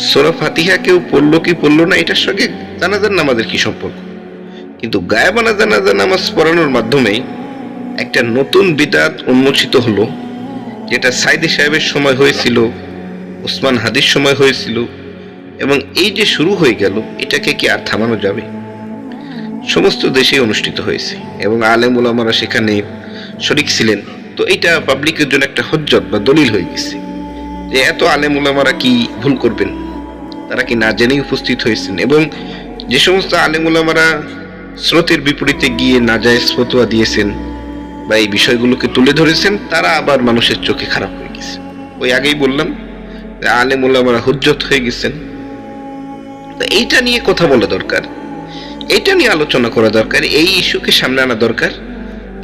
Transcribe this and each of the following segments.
সূরা ফাতিহা কেউ পড়লো কি পড়লো না এটার সঙ্গে জানাজার নামাজের কি সম্পর্ক? কিন্তু গায়েবানা জানাজা নামাজ পড়ানোর মাধ্যমে একটা নতুন বিদআত উন্মোচিত হলো, যেটা সাইদি সাহেবের সময় হয়েছিল, ওসমান হাদির সময় হয়েছিল, এবং এই যে শুরু হয়ে গেল, এটাকে কি আর থামানো যাবে? সমস্ত দেশে অনুষ্ঠিত হয়েছে এবং আলেম ওলামারা সেখানে শরিক ছিলেন। তো এটা পাবলিকের জন্য একটা হজ্জত বা দলিল হয়ে গেছে যে এত আলেম ওলামারা কি ভুল করবেন, তারা কি না জেনেই উপস্থিত হয়েছেন। এবং যে সমস্ত আলেম ওলামারা স্রোতের বিপরীতে গিয়ে নাজায়েজ ফতোয়া দিয়েছেন বা এই বিষয়গুলোকে তুলে ধরেছেন, তারা আবার মানুষের চোখে খারাপ হয়ে গেছে। ওই আগেই বললাম যে আলেম ওলামারা হুজ্জত হয়ে গেছেন। তো এইটা নিয়ে কথা বলা দরকার, এটা নিয়ে আলোচনা করা দরকার, এই ইস্যুকে সামনে আনা দরকার।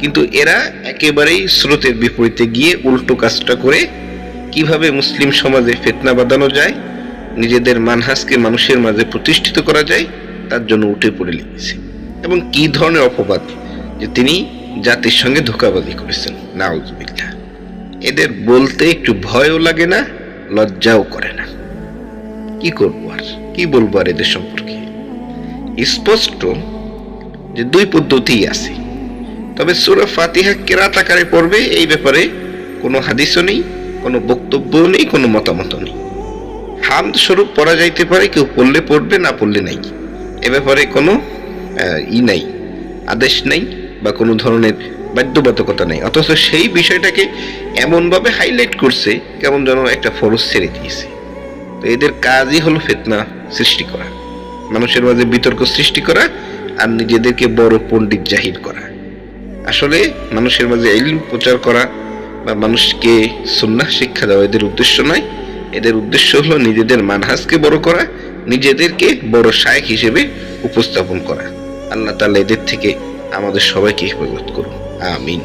কিন্তু এরা একেবারেই স্রোতের বিপরীতে গিয়ে উল্টো কাজটা করে কিভাবে মুসলিম সমাজে ফিতনা বাঁধানো যায়, নিজেদের মানহাজকে মানুষের মাঝে প্রতিষ্ঠিত করা যায়, তার জন্য উঠে পড়ে লেগেছে। এবং কি ধরনের অপবাদ, যে তিনি জাতির সঙ্গে ধোঁকাবাজি করেছেন, নাউজুবিল্লাহ। এদের বলতে একটু ভয়ও লাগে না, লজ্জাও করে না। কি করবো আর, কি বলবো আর এদের সম্পর্কে? স্পষ্ট যে দুই পদ্ধতিই আছে, তবে সূরা ফাতিহা কেরাত আকারে পড়বে এই ব্যাপারে কোনো হাদিসও নেই, কোনো বক্তব্যও নেই, কোনো মতামত নেই। হামদ স্বরূপ পড়া যাইতে পারে, কেউ পড়লে পড়বে, না পড়লে নাই। এ ব্যাপারে কোনো নাই, আদেশ নাই বা কোনো ধরনের বাধ্যবাধকতা নেই। অথচ সেই বিষয়টাকে এমনভাবে হাইলাইট করছে কেমন যেন একটা ফরজ ছেড়ে দিয়েছে। তো এদের কাজই হলো ফিতনা সৃষ্টি করা, মানুষের মাঝে বিতর্ক সৃষ্টি করা, আর নিজেদেরকে বড় পণ্ডিত জাহির করা। আসলে মানুষের মাঝে ইলম প্রচার করা বা মানুষকে সুন্নাহ শিক্ষা দেওয়া এদের উদ্দেশ্য নয়। এদের উদ্দেশ্য হলো নিজেদের মানহাজকে বড় করা, নিজেদেরকে বড় শায়েখ হিসেবে উপস্থাপন করা। আল্লাহ তাআলা এদের থেকে আমাদের সবাইকে হেফাজত করুন, আমিন।